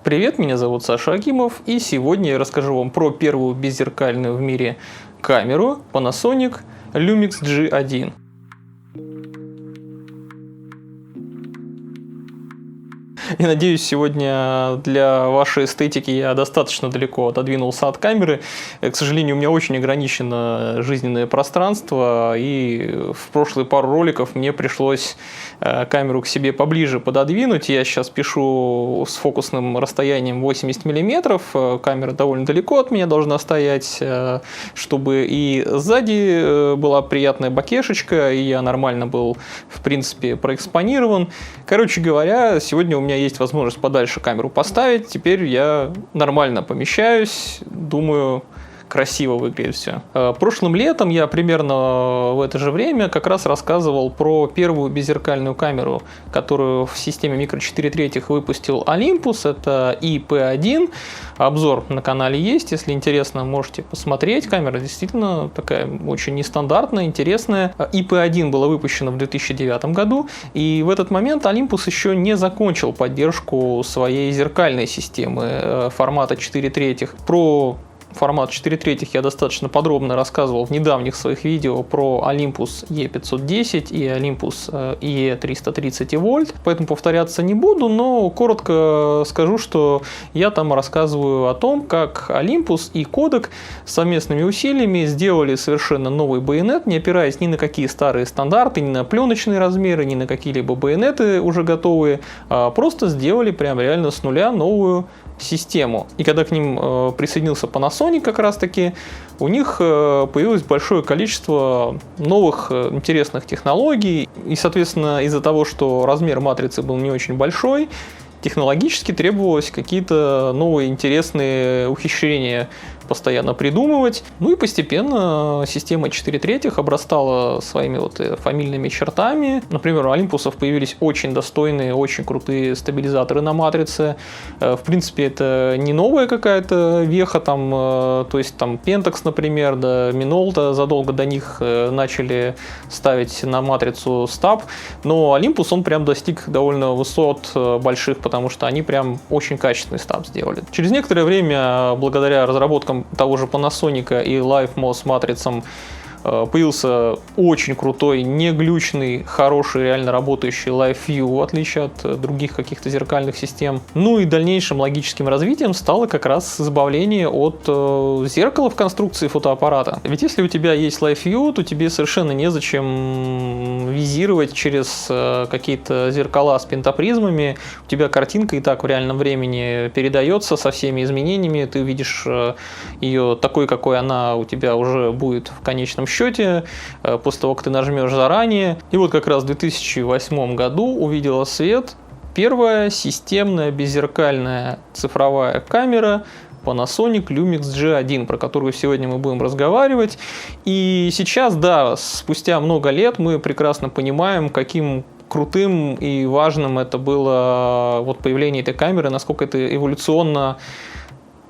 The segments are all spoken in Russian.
Привет, меня зовут Саша Акимов, и сегодня я расскажу вам про первую беззеркальную в мире камеру Panasonic Lumix G1. И надеюсь, сегодня для вашей эстетики я достаточно далеко отодвинулся от камеры. К сожалению, у меня очень ограничено жизненное пространство, и в прошлые пару роликов мне пришлось камеру к себе поближе пододвинуть. Я сейчас пишу с фокусным расстоянием 80 мм. Камера довольно далеко от меня должна стоять, чтобы и сзади была приятная бокешечка, и я нормально был, в принципе, проэкспонирован. Короче говоря, сегодня у меня есть возможность подальше камеру поставить. Теперь я нормально помещаюсь. Думаю, красиво выглядит все. Прошлым летом я примерно в это же время как раз рассказывал про первую беззеркальную камеру, которую в системе Micro 4 третьих выпустил Olympus. Это IP1. Обзор на канале есть. Если интересно, можете посмотреть. Камера действительно такая очень нестандартная, интересная. IP1 была выпущена в 2009 году. И в этот момент Olympus еще не закончил поддержку своей зеркальной системы формата 4 третьих. Про формат 4 третьих я достаточно подробно рассказывал в недавних своих видео про Olympus E510 и Olympus E330 поэтому повторяться не буду, но коротко скажу, что я там рассказываю о том, как Olympus и Kodak совместными усилиями сделали совершенно новый байонет, не опираясь ни на какие старые стандарты, ни на пленочные размеры, ни на какие-либо байонеты уже готовые, а просто сделали прям реально с нуля новую систему. И когда к ним присоединился Panasonic как раз таки, у них появилось большое количество новых интересных технологий. И, соответственно, из-за того, что размер матрицы был не очень большой, технологически требовалось какие-то новые интересные ухищрения постоянно придумывать. Ну и постепенно система 4 третьих обрастала своими фамильными чертами. Например, у Olympus появились очень достойные, очень крутые стабилизаторы на матрице. В принципе, это не новая какая-то веха, то есть там Pentax, например, да, Minolta задолго до них начали ставить на матрицу стаб, но Olympus, он прям достиг довольно высот больших, потому что они прям очень качественный стаб сделали. Через некоторое время, благодаря разработкам того же Panasonic и LiveMOS матрицам, появился очень крутой, не глючный, хороший, реально работающий LiveView, в отличие от других каких-то зеркальных систем. Ну и дальнейшим логическим развитием стало как раз избавление от зеркала в конструкции фотоаппарата. Ведь если у тебя есть LiveView, то тебе совершенно незачем визировать через какие-то зеркала с пентапризмами. У тебя картинка и так в реальном времени передается со всеми изменениями. Ты видишь ее такой, какой она у тебя уже будет в конечном счете, после того, как ты нажмешь заранее. И вот как раз в 2008 году увидела свет первая системная беззеркальная цифровая камера Panasonic Lumix G1, про которую сегодня мы будем разговаривать. И сейчас, да, спустя много лет мы прекрасно понимаем, каким крутым и важным это было появление этой камеры, насколько это эволюционно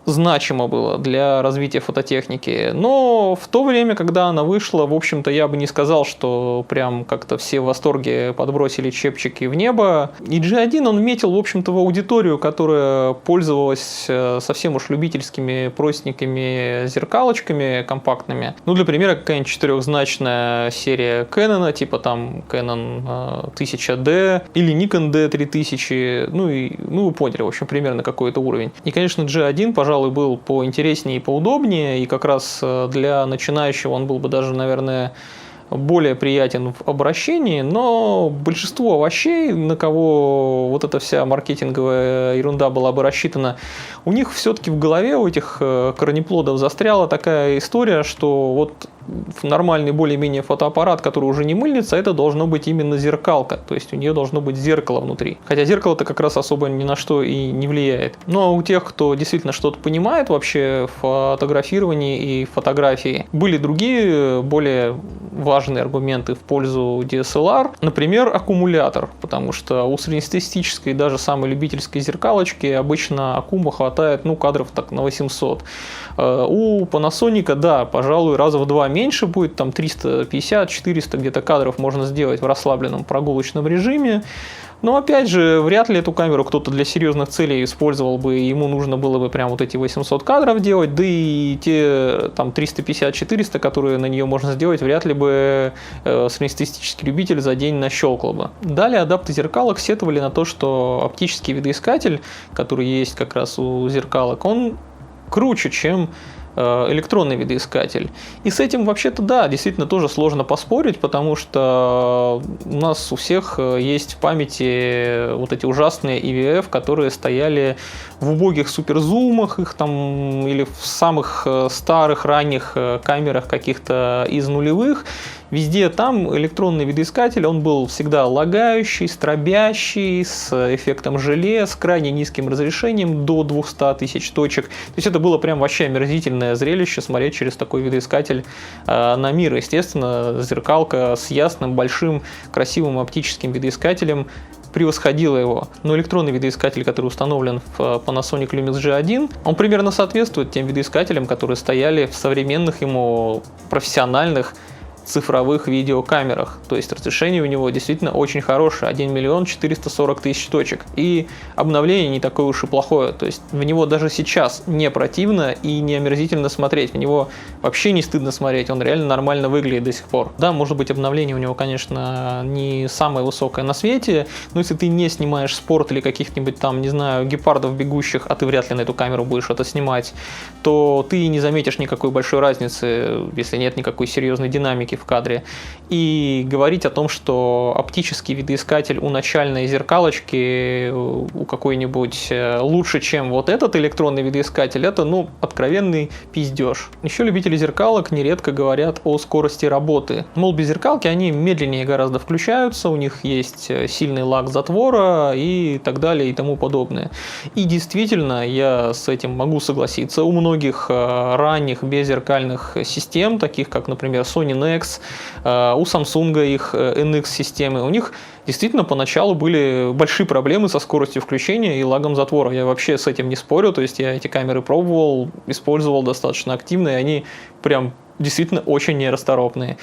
значимо было для развития фототехники. Но в то время, когда она вышла, в общем-то, я бы не сказал, что прям как-то все в восторге подбросили чепчики в небо. И G1 он метил, в общем-то, в аудиторию, которая пользовалась совсем уж любительскими простенькими зеркалочками компактными. Ну, для примера, какая-нибудь четырехзначная серия Canon, типа там Canon 1000D или Nikon D3000, ну, вы поняли, в общем, примерно какой-то уровень. И, конечно, G1, пожалуй, был поинтереснее и поудобнее, и как раз для начинающего он был бы даже, наверное, более приятен в обращении, но большинство овощей, на кого вот эта вся маркетинговая ерунда была бы рассчитана, у них все-таки в голове, у этих корнеплодов застряла такая история, что нормальный более-менее фотоаппарат, который уже не мыльница, это должно быть именно зеркалка, то есть у нее должно быть зеркало внутри. Хотя зеркало-то как раз особо ни на что и не влияет. Ну а у тех, кто действительно что-то понимает вообще в фотографировании и фотографии, были другие, более важные аргументы в пользу DSLR. Например, аккумулятор, потому что у среднестатистической, даже самой любительской зеркалочки обычно аккума хватает, кадров так на 800. У Panasonic, да, пожалуй, раза в 2 меньше будет, там 350-400 где-то кадров можно сделать в расслабленном прогулочном режиме. Но опять же, вряд ли эту камеру кто-то для серьезных целей использовал бы, ему нужно было бы прям вот эти 800 кадров делать, да и те там 350-400, которые на нее можно сделать, вряд ли бы среднестатистический любитель за день нащелкал бы. Далее адапты зеркалок сетовали на то, что оптический видоискатель, который есть как раз у зеркалок, он круче, чем электронный видоискатель. И с этим вообще-то да, действительно тоже сложно поспорить, потому что у нас у всех есть в памяти вот эти ужасные EVF, которые стояли в убогих суперзумах их там, или в самых старых ранних камерах каких-то из нулевых. Везде там электронный видоискатель, он был всегда лагающий, стробящий, с эффектом желе, с крайне низким разрешением до 200 тысяч точек. То есть это было прям вообще омерзительное зрелище смотреть через такой видоискатель на мир. Естественно, зеркалка с ясным, большим, красивым оптическим видоискателем превосходила его. Но электронный видоискатель, который установлен в Panasonic Lumix G1, он примерно соответствует тем видоискателям, которые стояли в современных ему профессиональных цифровых видеокамерах. То есть разрешение у него действительно очень хорошее, 1 440 000 точек. И обновление не такое уж и плохое. То есть в него даже сейчас не противно и не омерзительно смотреть. В него вообще не стыдно смотреть. Он реально нормально выглядит до сих пор. Да, может быть, обновление у него, конечно, не самое высокое на свете, но если ты не снимаешь спорт или каких-нибудь там, не знаю, гепардов бегущих, а ты вряд ли на эту камеру будешь это снимать, то ты не заметишь никакой большой разницы, если нет никакой серьезной динамики в кадре. И говорить о том, что оптический видоискатель у начальной зеркалочки, у какой-нибудь лучше, чем вот этот электронный видоискатель, это, ну, откровенный пиздеж. Еще любители зеркалок нередко говорят о скорости работы. Мол, без зеркалки они медленнее гораздо включаются, у них есть сильный лаг затвора и так далее и тому подобное. И действительно, я с этим могу согласиться. У многих ранних беззеркальных систем, таких как, например, Sony Nex, у Samsung их NX системы, у них действительно поначалу были большие проблемы со скоростью включения и лагом затвора. Я вообще с этим не спорю, то есть я эти камеры пробовал, использовал достаточно активно, и они прям действительно очень нерасторопные.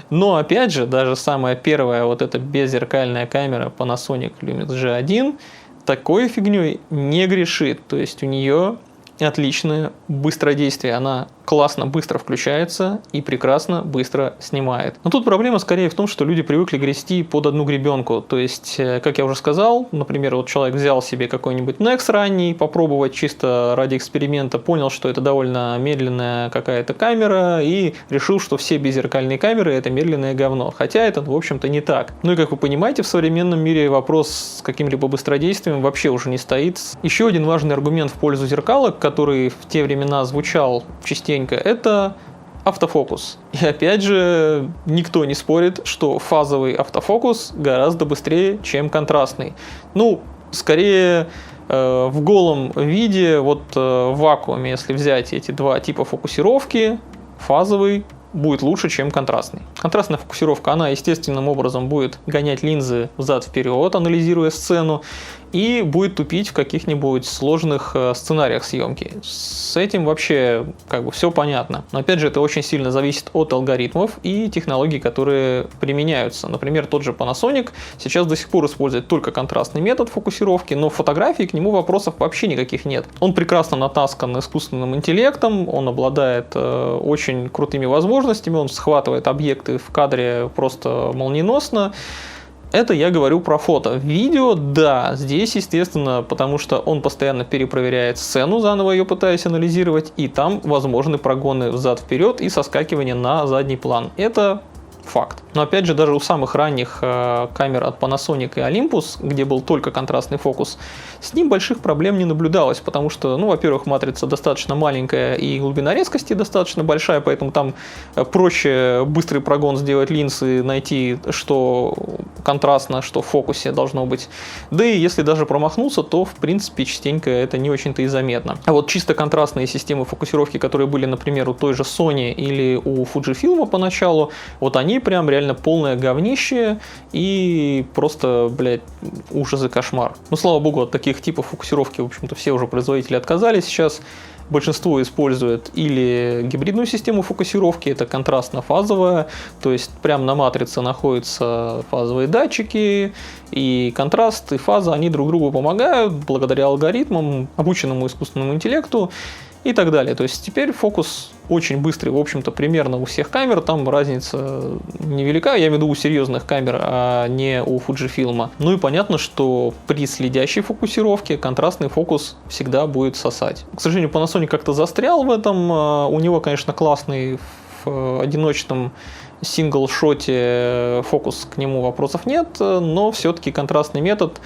Но опять же, даже самая первая вот эта беззеркальная камера Panasonic Lumix G1 такой фигней не грешит, то есть у нее отличное быстродействие, она классно быстро включается и прекрасно быстро снимает. Но тут проблема скорее в том, что люди привыкли грести под одну гребенку. То есть, как я уже сказал, например, вот человек взял себе какой-нибудь Nex ранний, попробовать чисто ради эксперимента, понял, что это довольно медленная какая-то камера и решил, что все беззеркальные камеры это медленное говно. Хотя это, в общем-то, не так. Ну и как вы понимаете, в современном мире вопрос с каким-либо быстродействием вообще уже не стоит. Еще один важный аргумент в пользу зеркалок, который в те времена звучал частенько, это автофокус. И опять же, никто не спорит, что фазовый автофокус гораздо быстрее, чем контрастный. Ну, скорее в голом виде, вот в вакууме, если взять эти два типа фокусировки, фазовый будет лучше, чем контрастный. Контрастная фокусировка, она естественным образом будет гонять линзы взад-вперед, анализируя сцену, и будет тупить в каких-нибудь сложных сценариях съемки. С этим вообще как бы все понятно. Но опять же, это очень сильно зависит от алгоритмов и технологий, которые применяются. Например, тот же Panasonic сейчас до сих пор использует только контрастный метод фокусировки, но в фотографии к нему вопросов вообще никаких нет. Он прекрасно натаскан искусственным интеллектом, он обладает очень крутыми возможностями, он схватывает объекты в кадре просто молниеносно. Это я говорю про фото. Видео, да, здесь, естественно, потому что он постоянно перепроверяет сцену, заново ее пытаясь анализировать, и там возможны прогоны взад-вперед и соскакивание на задний план. Это факт. Но опять же, даже у самых ранних камер от Panasonic и Olympus, где был только контрастный фокус, с ним больших проблем не наблюдалось, потому что, ну, во-первых, матрица достаточно маленькая и глубина резкости достаточно большая, поэтому там проще быстрый прогон сделать линз и найти, что контрастно, что в фокусе должно быть. Да и если даже промахнулся, то, в принципе, частенько это не очень-то и заметно. А вот чисто контрастные системы фокусировки, которые были, например, у той же Sony или у Fujifilm поначалу, вот они прям реально полное говнище и просто, блядь, ужас и кошмар. Ну, слава богу, от таких типов фокусировки, в общем-то, все уже производители отказались. Сейчас большинство использует или гибридную систему фокусировки, это контрастно-фазовая, то есть прямо на матрице находятся фазовые датчики, И контраст, и фаза, они друг другу помогают благодаря алгоритмам, обученному искусственному интеллекту и так далее. То есть теперь фокус очень быстрый, в общем-то, примерно у всех камер, там разница невелика, я имею в виду у серьезных камер, а не у Fujifilm. Ну и понятно, что при следящей фокусировке контрастный фокус всегда будет сосать. К сожалению, Panasonic как-то застрял в этом, у него, конечно, классный в одиночном сингл-шоте фокус, к нему вопросов нет, но все-таки контрастный метод,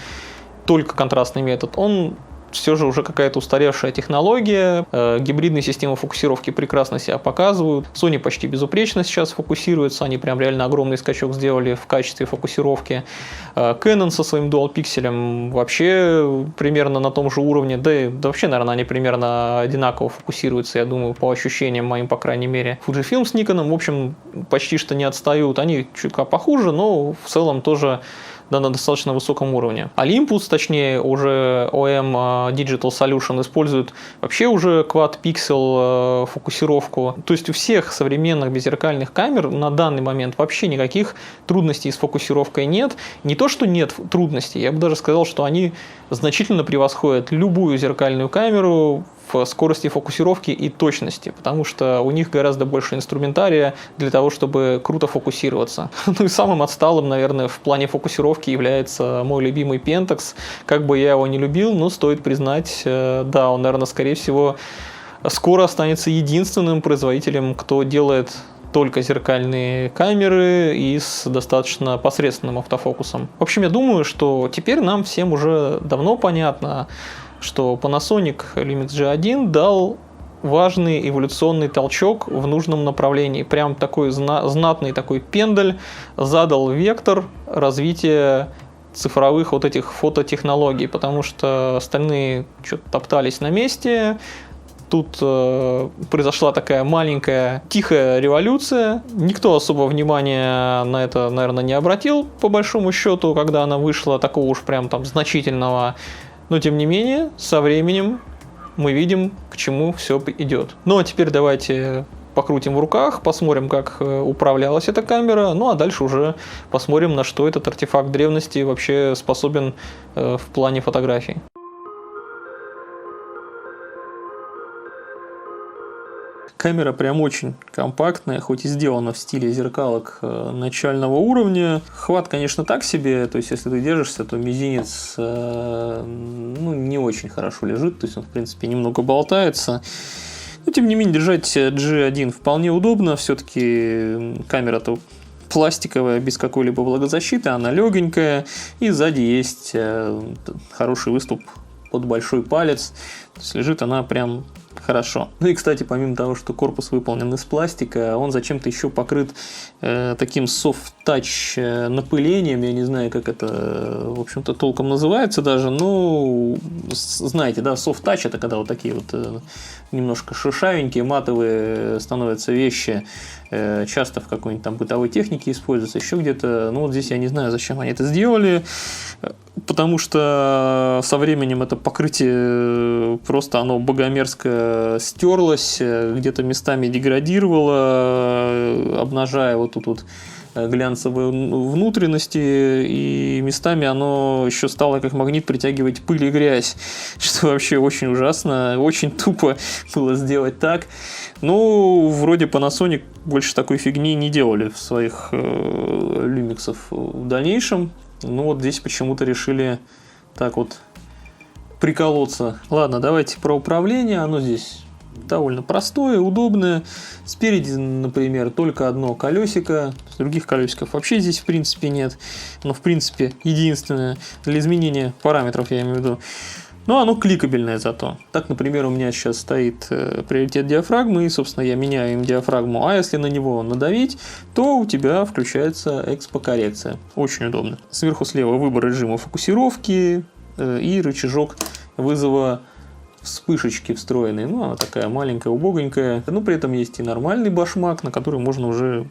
только контрастный метод, он все же уже какая-то устаревшая технология. Гибридные системы фокусировки прекрасно себя показывают. Sony почти безупречно сейчас фокусируется. Они прям реально огромный скачок сделали в качестве фокусировки. Canon со своим Dual Pixel вообще примерно на том же уровне. Да вообще, наверное, они примерно одинаково фокусируются, я думаю, по ощущениям моим, по крайней мере. Fujifilm с Nikon, в общем, почти что не отстают. Они чуть похуже, но в целом тоже на достаточно высоком уровне. Olympus, точнее уже OM Digital Solution, использует вообще уже Quad-Pixel фокусировку. То есть у всех современных беззеркальных камер на данный момент вообще никаких трудностей с фокусировкой нет. Не то, что нет трудностей, я бы даже сказал, что они значительно превосходят любую зеркальную камеру в скорости фокусировки и точности, потому что у них гораздо больше инструментария для того, чтобы круто фокусироваться. Ну и самым отсталым, наверное, в плане фокусировки является мой любимый Pentax. Как бы я его не любил, но стоит признать, да, он, наверное, скорее всего, скоро останется единственным производителем, кто делает только зеркальные камеры и с достаточно посредственным автофокусом. В общем, я думаю, что теперь нам всем уже давно понятно, что Panasonic Lumix G1 дал важный эволюционный толчок в нужном направлении. Прям такой знатный такой пендаль задал вектор развития цифровых вот этих фототехнологий, потому что остальные что-то топтались на месте. Тут произошла такая маленькая тихая революция. Никто особо внимания на это, наверное, не обратил, по большому счету, когда она вышла, такого уж прям там значительного. Но, тем не менее, со временем мы видим, к чему все идет. Ну, а теперь давайте покрутим в руках, посмотрим, как управлялась эта камера, ну, а дальше уже посмотрим, на что этот артефакт древности вообще способен в плане фотографий. Камера прям очень компактная, хоть и сделана в стиле зеркалок начального уровня. Хват, конечно, так себе, то есть если ты держишься, то мизинец не очень хорошо лежит, то есть он, в принципе, немного болтается. Но, тем не менее, держать G1 вполне удобно, все-таки камера-то пластиковая, без какой-либо влагозащиты, она легенькая, и сзади есть хороший выступ под большой палец, то есть лежит она прям хорошо. Ну и, кстати, помимо того, что корпус выполнен из пластика, он зачем-то еще покрыт таким soft-touch напылением, я не знаю, как это, в общем-то, толком называется даже, но знаете, да, soft-touch — это когда вот такие вот немножко шершавенькие, матовые становятся вещи, часто в какой-нибудь там бытовой технике используются, еще где-то, ну вот здесь я не знаю, зачем они это сделали, потому что со временем это покрытие просто оно богомерзко стерлось, где-то местами деградировало, обнажая вот тут вот глянцевые внутренности, и местами оно еще стало как магнит притягивать пыль и грязь, что вообще очень ужасно, очень тупо было сделать так. Ну, вроде Panasonic больше такой фигни не делали в своих люмиксов в дальнейшем. Ну вот здесь почему-то решили так вот приколоться. Ладно, давайте про управление. Оно здесь довольно простое, удобное. Спереди, например, только одно колесико. Других колесиков вообще здесь в принципе нет. Но в принципе единственное для изменения параметров, я имею в виду. Но оно кликабельное зато. Так, например, у меня сейчас стоит приоритет диафрагмы, и, собственно, я меняю им диафрагму. А если на него надавить, то у тебя включается экспокоррекция. Очень удобно. Сверху слева выбор режима фокусировки и рычажок вызова вспышечки встроенной. Ну, она такая маленькая, убогонькая. Но при этом есть и нормальный башмак, на который можно уже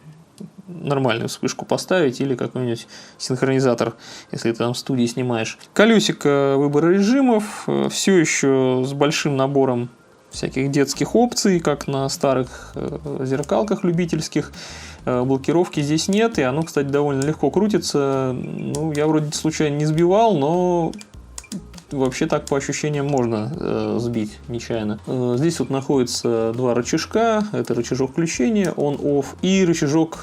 нормальную вспышку поставить или какой-нибудь синхронизатор, если ты там в студии снимаешь. Колесико выбора режимов, все еще с большим набором всяких детских опций, как на старых зеркалках любительских. Блокировки здесь нет, и оно, кстати, довольно легко крутится. Ну, я вроде случайно не сбивал, но вообще так по ощущениям можно сбить нечаянно. Здесь вот находится два рычажка. Это рычажок включения, on-off, и рычажок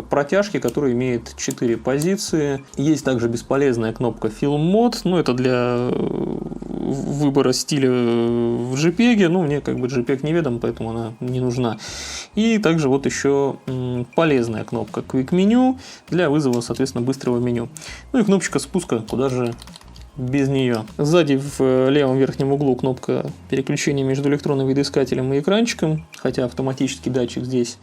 протяжки, который имеет 4 позиции. Есть также бесполезная кнопка Film Mode, но это для выбора стиля в JPEG. Ну, мне как бы JPEG неведом, поэтому она не нужна. И также вот еще полезная кнопка Quick Menu для вызова, соответственно, быстрого меню. Ну и кнопочка спуска, куда же без нее. Сзади в левом верхнем углу кнопка переключения между электронным видоискателем и экранчиком, хотя автоматический датчик здесь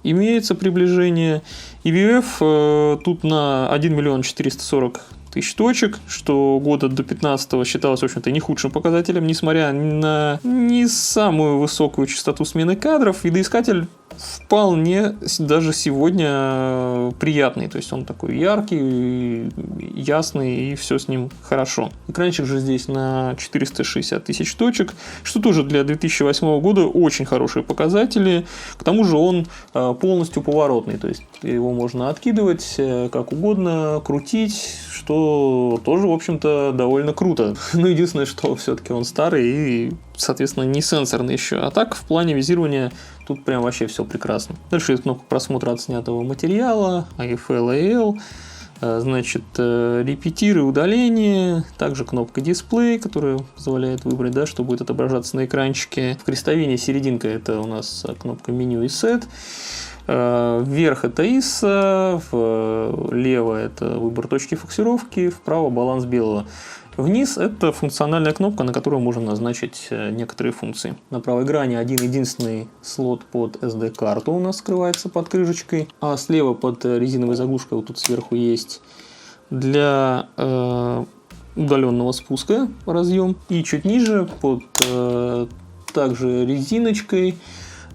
имеется приближение. И VF тут на 1 440 000 точек, что года до 15 считалось, в общем-то, не худшим показателем, несмотря на не самую высокую частоту смены кадров. Видоискатель вполне даже сегодня приятный, то есть он такой яркий, ясный, и все с ним хорошо. Экранчик же здесь на 460 000 точек, что тоже для 2008 года очень хорошие показатели. К тому же он полностью поворотный, то есть его можно откидывать как угодно, крутить, что тоже, в общем-то, довольно круто. Но единственное, что все-таки он старый и, соответственно, не сенсорный еще. А так, в плане визирования тут прям вообще все прекрасно. Дальше есть кнопка просмотра отснятого материала, AFL, AL, значит, репетир и удаление, также кнопка дисплей, которая позволяет выбрать, да, что будет отображаться на экранчике. В крестовине серединка — это у нас кнопка меню и set. Вверх это ISO, влево это выбор точки фокусировки, вправо баланс белого. Вниз это функциональная кнопка, на которую можно назначить некоторые функции. На правой грани один единственный слот под SD-карту у нас скрывается под крышечкой, а слева под резиновой заглушкой вот тут сверху есть для удаленного спуска разъем. И чуть ниже под также резиночкой,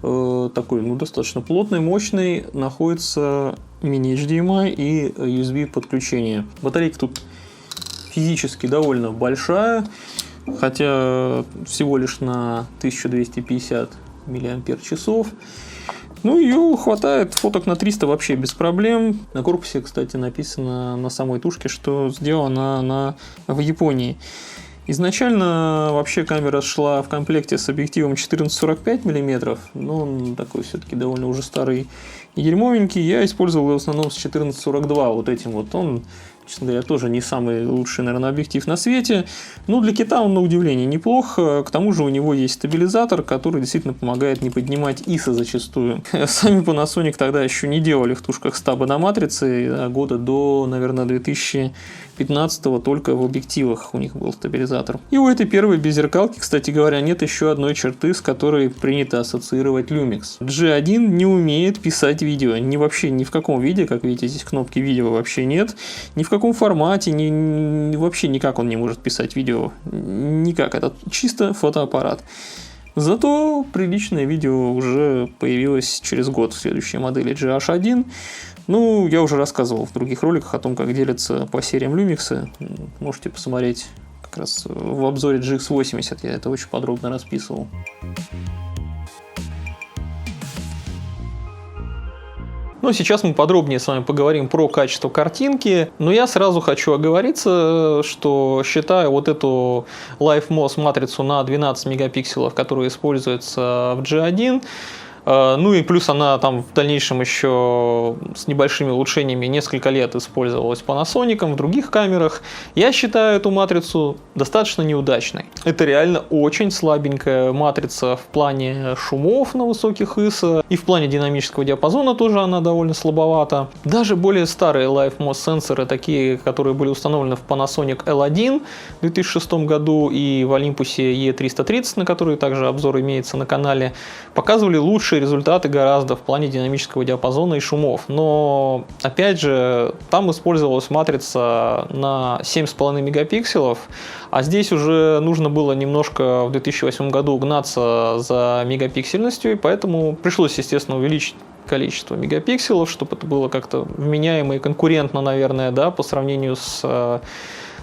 такой, ну, достаточно плотный, мощный, находится мини-HDMI и USB подключение. Батарейка тут физически довольно большая, хотя всего лишь на 1250 мАч. Ну, ее хватает фоток на 300 вообще без проблем. На корпусе, кстати, написано на самой тушке, что сделана она в Японии. Изначально вообще камера шла в комплекте с объективом 14-45 мм, но он такой все-таки довольно уже старый и дерьмовенький. Я использовал его в основном с 14-42, вот этим вот. Он, честно говоря, тоже не самый лучший, наверное, объектив на свете. Но для кита он, на удивление, неплох. К тому же у него есть стабилизатор, который действительно помогает не поднимать ISO зачастую. Сами Panasonic тогда еще не делали в тушках стаба на матрице. Года до, наверное, 2015-го только в объективах у них был стабилизатор. И у этой первой беззеркалки, кстати говоря, нет еще одной черты, с которой принято ассоциировать Lumix. G1 не умеет писать видео. Вообще ни в каком виде, как видите, здесь кнопки видео вообще нет. Ни в каком формате, вообще никак он не может писать видео. Никак. Это чисто фотоаппарат. Зато приличное видео уже появилось через год в следующей модели GH1. Ну, я уже рассказывал в других роликах о том, как делятся по сериям Lumix. Можете посмотреть как раз в обзоре GX80. Я это очень подробно расписывал. Ну, сейчас мы подробнее с вами поговорим про качество картинки, но я сразу хочу оговориться, что считаю вот эту LiveMOS матрицу на 12 мегапикселов, которая используется в G1, ну и плюс она там в дальнейшем еще с небольшими улучшениями несколько лет использовалась Panasonic в других камерах. Я считаю эту матрицу достаточно неудачной. Это реально очень слабенькая матрица в плане шумов на высоких ISO, и в плане динамического диапазона тоже она довольно слабовата. Даже более старые LiveMOS сенсоры, такие, которые были установлены в Panasonic L1 в 2006 году и в Olympus E330, на который также обзор имеется на канале, показывали лучшие результаты гораздо в плане динамического диапазона и шумов. Но, опять же, там использовалась матрица на 7,5 мегапикселов, а здесь уже нужно было немножко в 2008 году гнаться за мегапиксельностью, и поэтому пришлось, естественно, увеличить количество мегапикселов, чтобы это было как-то вменяемо и конкурентно, наверное, да, по сравнению с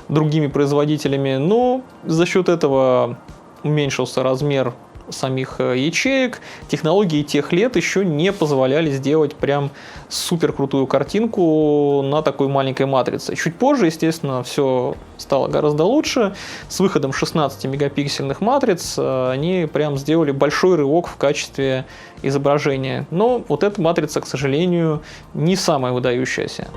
другими производителями. Но за счет этого уменьшился размер самих ячеек. Технологии тех лет еще не позволяли сделать прям супер крутую картинку на такой маленькой матрице. Чуть позже, естественно, все стало гораздо лучше. С выходом 16-мегапиксельных матриц они прям сделали большой рывок в качестве изображения. Но вот эта матрица, к сожалению, не самая выдающаяся.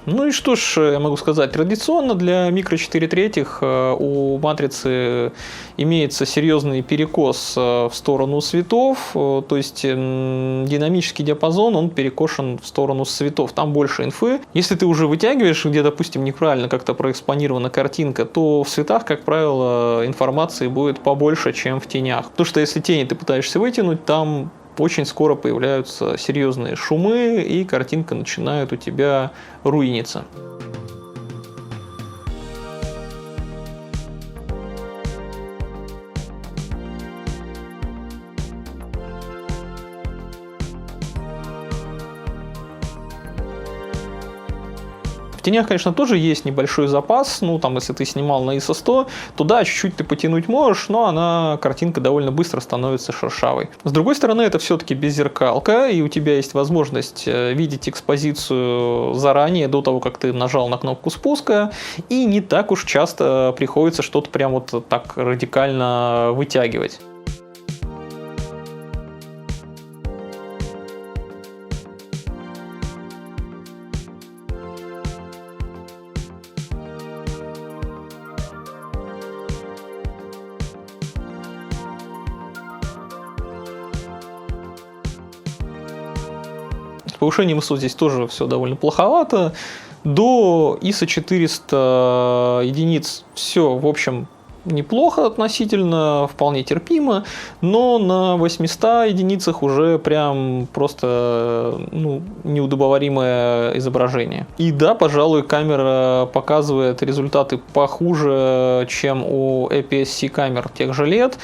Ну и что ж, я могу сказать, традиционно для микро 4 третьих у матрицы имеется серьезный перекос в сторону светов, то есть динамический диапазон, он перекошен в сторону светов, там больше инфы. Если ты уже вытягиваешь, где, допустим, неправильно как-то проэкспонирована картинка, то в цветах, как правило, информации будет побольше, чем в тенях. Потому что если тени ты пытаешься вытянуть, там очень скоро появляются серьезные шумы, и картинка начинает у тебя руиниться. В тенях, конечно, тоже есть небольшой запас. Ну, там, если ты снимал на ISO 100, туда чуть-чуть ты потянуть можешь, но картинка довольно быстро становится шершавой. С другой стороны, это все-таки беззеркалка, и у тебя есть возможность видеть экспозицию заранее, до того, как ты нажал на кнопку спуска, и не так уж часто приходится что-то прям вот так радикально вытягивать. С повышением ISO здесь тоже все довольно плоховато. До ISO 400 единиц все, в общем, неплохо относительно, вполне терпимо, но на 800 единицах уже прям просто неудобоваримое изображение. И да, пожалуй, камера показывает результаты похуже, чем у APS-C камер тех же лет,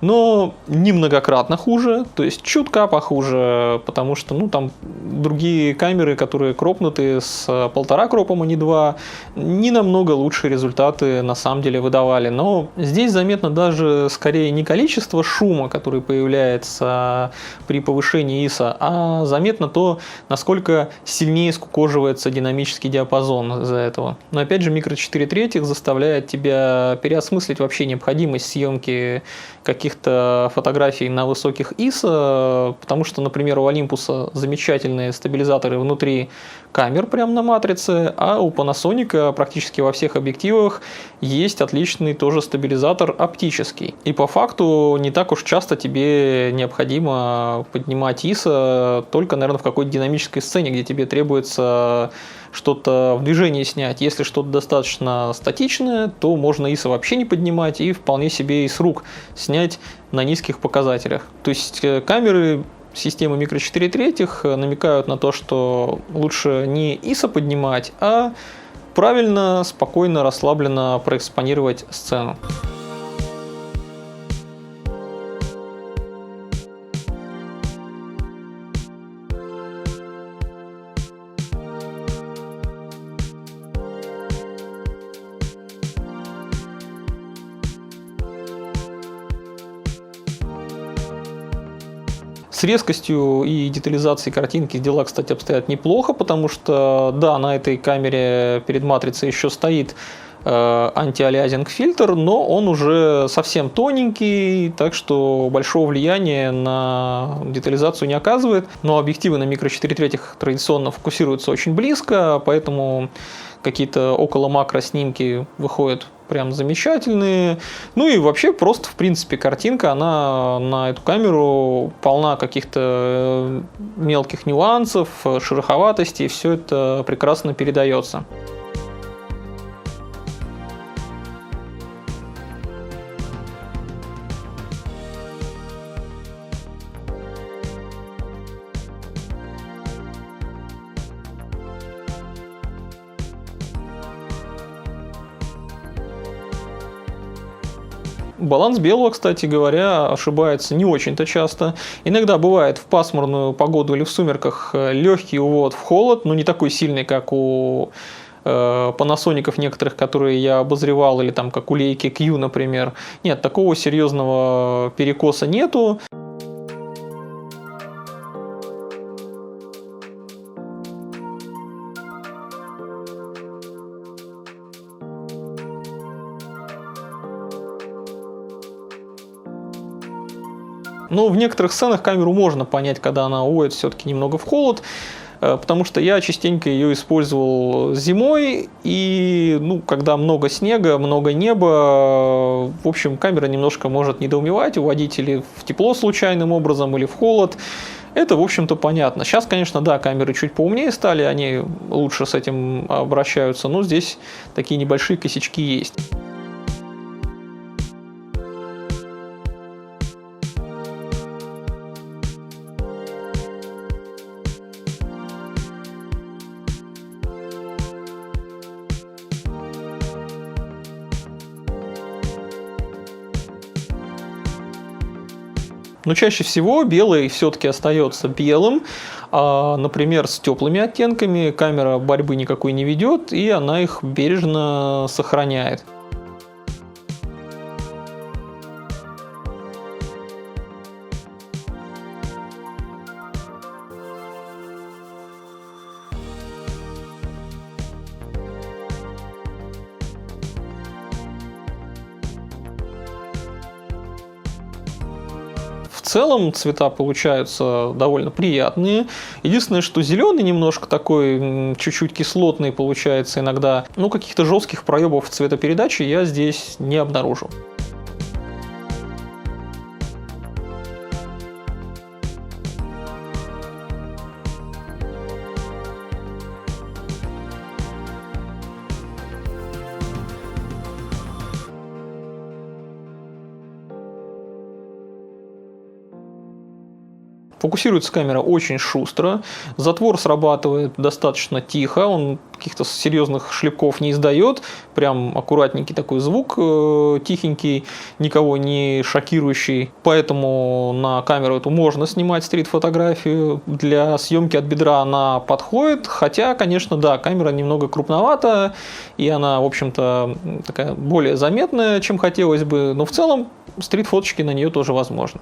но не многократно хуже, то есть чутка похуже, потому что там другие камеры, которые кропнуты с 1,5 кропом, а не 2, не намного лучшие результаты на самом деле выдавали. Но здесь заметно даже скорее не количество шума, который появляется при повышении ISO, а заметно то, насколько сильнее скукоживается динамический диапазон из-за этого. Но опять же, микро 4 третьих заставляет тебя переосмыслить вообще необходимость съемки каких-то фотографий на высоких ISO, потому что, например, у Olympus замечательные стабилизаторы внутри камер прямо на матрице, а у Panasonic практически во всех объективах есть отличный тоже стабилизатор оптический. И по факту не так уж часто тебе необходимо поднимать ISO только, наверное, в какой-то динамической сцене, где тебе требуется что-то в движении снять. Если что-то достаточно статичное, то можно ISO вообще не поднимать и вполне себе и с рук снять на низких показателях. То есть камеры системы микро 4 третьих намекают на то, что лучше не ISO поднимать, а правильно, спокойно, расслабленно проэкспонировать сцену. С резкостью и детализацией картинки дела, кстати, обстоят неплохо, потому что, да, на этой камере перед матрицей еще стоит антиалиазинг фильтр, но он уже совсем тоненький, так что большого влияния на детализацию не оказывает. Но объективы на микро 4 третьих традиционно фокусируются очень близко, поэтому какие-то около макро снимки выходят прям замечательные. Ну и вообще просто, в принципе, картинка, она на эту камеру полна каких-то мелких нюансов, шероховатостей, все это прекрасно передается. Баланс белого, кстати говоря, ошибается не очень-то часто. Иногда бывает в пасмурную погоду или в сумерках легкий увод в холод, но не такой сильный, как у Panasonic некоторых, которые я обозревал, или там как у Leica Q, например. Нет, такого серьезного перекоса нету. Но в некоторых сценах камеру можно понять, когда она уводит все-таки немного в холод, потому что я частенько ее использовал зимой, и когда много снега, много неба, в общем, камера немножко может недоумевать, уводить или в тепло случайным образом, или в холод. Это, в общем-то, понятно. Сейчас, конечно, да, камеры чуть поумнее стали, они лучше с этим обращаются, но здесь такие небольшие косячки есть. Но чаще всего белый все-таки остается белым, например, с теплыми оттенками камера борьбы никакой не ведет, и она их бережно сохраняет. В целом цвета получаются довольно приятные. Единственное, что зеленый немножко такой, чуть-чуть кислотный получается иногда. Каких-то жестких проебов в цветопередаче я здесь не обнаружил. Фокусируется камера очень шустро, затвор срабатывает достаточно тихо, он каких-то серьезных шлепков не издает, прям аккуратненький такой звук, тихенький, никого не шокирующий, поэтому на камеру эту можно снимать стрит-фотографию, для съемки от бедра она подходит, хотя, конечно, да, камера немного крупновата, и она, в общем-то, такая более заметная, чем хотелось бы, но в целом стрит-фоточки на нее тоже возможны.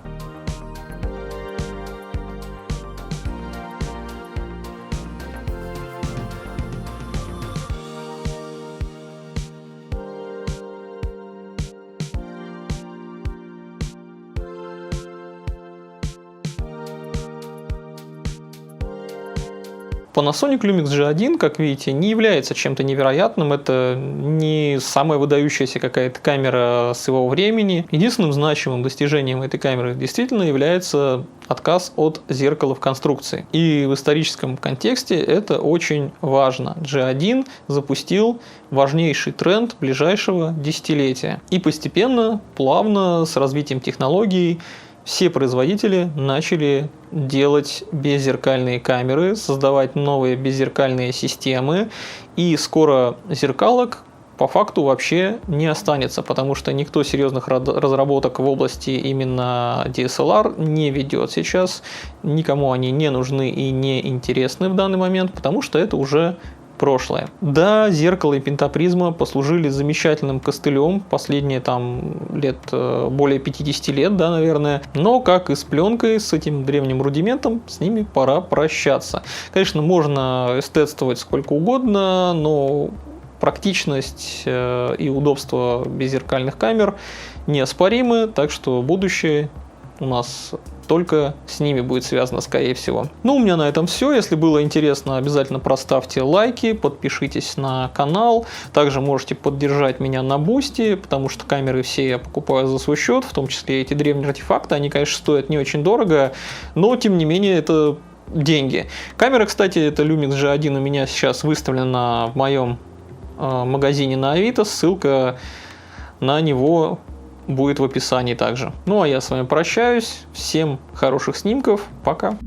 Panasonic Lumix G1, как видите, не является чем-то невероятным, это не самая выдающаяся какая-то камера своего времени. Единственным значимым достижением этой камеры действительно является отказ от зеркала в конструкции. И в историческом контексте это очень важно. G1 запустил важнейший тренд ближайшего десятилетия. И постепенно, плавно, с развитием технологий, все производители начали делать беззеркальные камеры, создавать новые беззеркальные системы, и скоро зеркалок по факту вообще не останется, потому что никто серьезных разработок в области именно DSLR не ведет сейчас, никому они не нужны и не интересны в данный момент, потому что это уже прошлое. Да, зеркало и пентапризма послужили замечательным костылем последние лет более 50 лет, да, наверное. Но, как и с пленкой, с этим древним рудиментом, с ними пора прощаться. Конечно, можно эстетствовать сколько угодно, но практичность и удобство беззеркальных камер неоспоримы, так что будущее у нас только с ними будет связано, скорее всего. У меня на этом все. Если было интересно, обязательно проставьте лайки, подпишитесь на канал. Также можете поддержать меня на Бусти, потому что камеры все я покупаю за свой счет, в том числе эти древние артефакты. Они, конечно, стоят не очень дорого, но, тем не менее, это деньги. Камера, кстати, это Lumix G1 у меня сейчас выставлена в моем магазине на Авито. Ссылка на него будет в описании также. А я с вами прощаюсь. Всем хороших снимков. Пока.